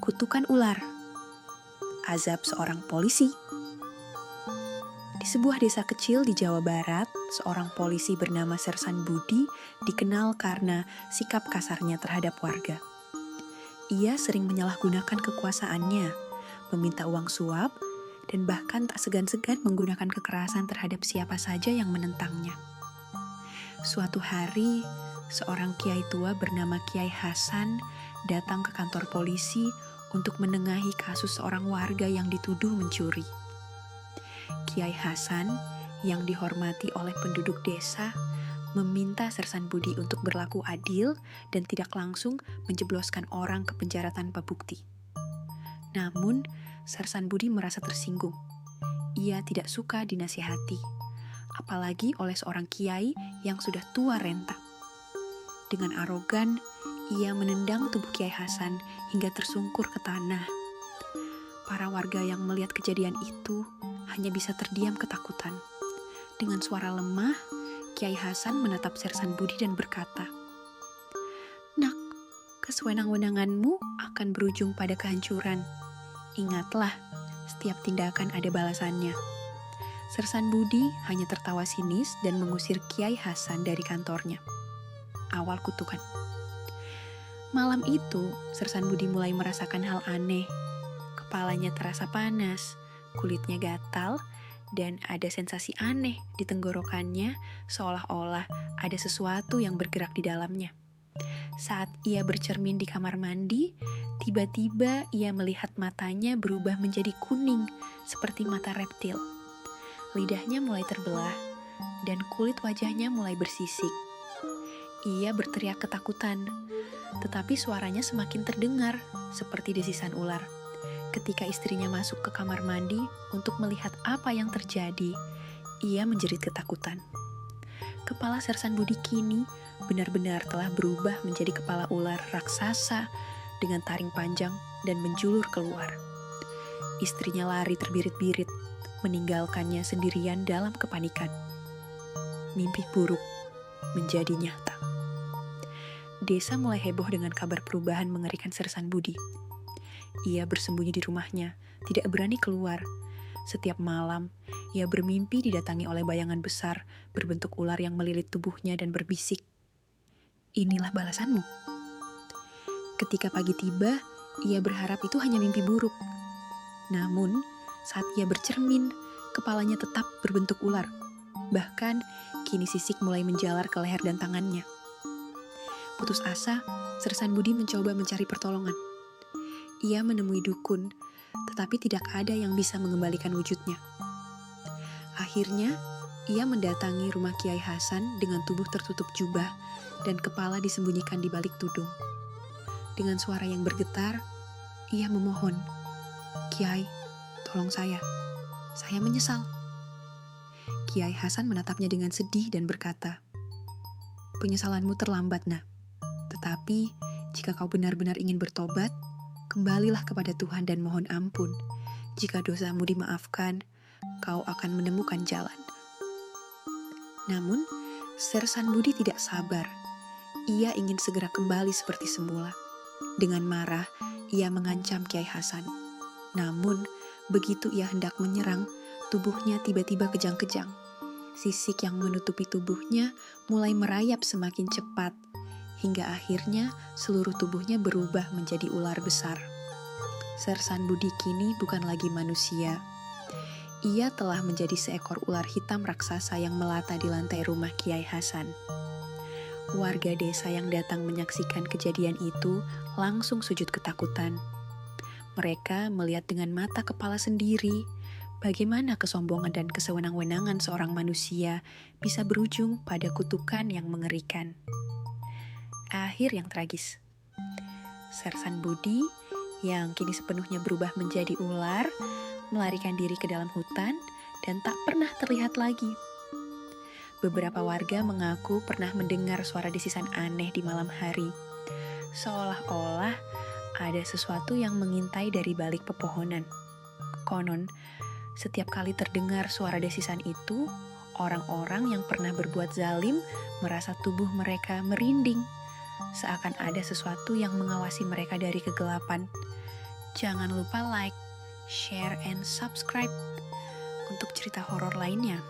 Kutukan ular. Azab seorang polisi. Di sebuah desa kecil di Jawa Barat, seorang polisi bernama Sersan Budi dikenal karena sikap kasarnya terhadap warga. Ia sering menyalahgunakan kekuasaannya, meminta uang suap, dan bahkan tak segan-segan menggunakan kekerasan terhadap siapa saja yang menentangnya. Suatu hari, seorang kiai tua bernama Kiai Hasan datang ke kantor polisi untuk menengahi kasus seorang warga yang dituduh mencuri. Kiai Hasan yang dihormati oleh penduduk desa meminta Sersan Budi untuk berlaku adil dan tidak langsung menjebloskan orang ke penjara tanpa bukti. Namun, Sersan Budi merasa tersinggung. Ia tidak suka dinasihati, apalagi oleh seorang kiai yang sudah tua renta. Dengan arogan, ia menendang tubuh Kiai Hasan hingga tersungkur ke tanah. Para warga yang melihat kejadian itu hanya bisa terdiam ketakutan. Dengan suara lemah, Kiai Hasan menatap Sersan Budi dan berkata, "Nak, kesewenang-wenanganmu akan berujung pada kehancuran. Ingatlah, setiap tindakan ada balasannya." Sersan Budi hanya tertawa sinis dan mengusir Kiai Hasan dari kantornya. Awal kutukan. Malam itu, Sersan Budi mulai merasakan hal aneh. Kepalanya terasa panas, kulitnya gatal, dan ada sensasi aneh di tenggorokannya seolah-olah ada sesuatu yang bergerak di dalamnya. Saat ia bercermin di kamar mandi, tiba-tiba ia melihat matanya berubah menjadi kuning seperti mata reptil. Lidahnya mulai terbelah dan kulit wajahnya mulai bersisik. Ia berteriak ketakutan, tetapi suaranya semakin terdengar seperti desisan ular. Ketika istrinya masuk ke kamar mandi untuk melihat apa yang terjadi, ia menjerit ketakutan. Kepala Sersan Budi kini benar-benar telah berubah menjadi kepala ular raksasa dengan taring panjang dan menjulur keluar. Istrinya lari terbirit-birit, meninggalkannya sendirian dalam kepanikan. Mimpi buruk menjadi nyata. Desa mulai heboh dengan kabar perubahan mengerikan Sersan Budi. Ia bersembunyi di rumahnya, tidak berani keluar. Setiap malam, ia bermimpi didatangi oleh bayangan besar berbentuk ular yang melilit tubuhnya dan berbisik, "Inilah balasanmu." Ketika pagi tiba, ia berharap itu hanya mimpi buruk. Namun, saat ia bercermin, kepalanya tetap berbentuk ular. Bahkan, kini sisik mulai menjalar ke leher dan tangannya. Putus asa, Sersan Budi mencoba mencari pertolongan. Ia menemui dukun, tetapi tidak ada yang bisa mengembalikan wujudnya. Akhirnya, ia mendatangi rumah Kiai Hasan dengan tubuh tertutup jubah dan kepala disembunyikan di balik tudung. Dengan suara yang bergetar, ia memohon, "Kiai, tolong saya menyesal." Kiai Hasan menatapnya dengan sedih dan berkata, "Penyesalanmu terlambat, Nak. Tetapi, jika kau benar-benar ingin bertobat, kembalilah kepada Tuhan dan mohon ampun. Jika dosamu dimaafkan, kau akan menemukan jalan." Namun, Sersan Budi tidak sabar. Ia ingin segera kembali seperti semula. Dengan marah, ia mengancam Kiai Hasan. Namun, begitu ia hendak menyerang, tubuhnya tiba-tiba kejang-kejang. Sisik yang menutupi tubuhnya mulai merayap semakin cepat, hingga akhirnya seluruh tubuhnya berubah menjadi ular besar. Sersan Budi kini bukan lagi manusia. Ia telah menjadi seekor ular hitam raksasa yang melata di lantai rumah Kiai Hasan. Warga desa yang datang menyaksikan kejadian itu langsung sujud ketakutan. Mereka melihat dengan mata kepala sendiri bagaimana kesombongan dan kesewenang-wenangan seorang manusia bisa berujung pada kutukan yang mengerikan. Akhir yang tragis. Sersan Budi yang kini sepenuhnya berubah menjadi ular melarikan diri ke dalam hutan dan tak pernah terlihat lagi. Beberapa warga mengaku pernah mendengar suara desisan aneh di malam hari, seolah-olah ada sesuatu yang mengintai dari balik pepohonan. Konon, setiap kali terdengar suara desisan itu, orang-orang yang pernah berbuat zalim merasa tubuh mereka merinding, seakan ada sesuatu yang mengawasi mereka dari kegelapan. Jangan lupa like, share, and subscribe untuk cerita horor lainnya.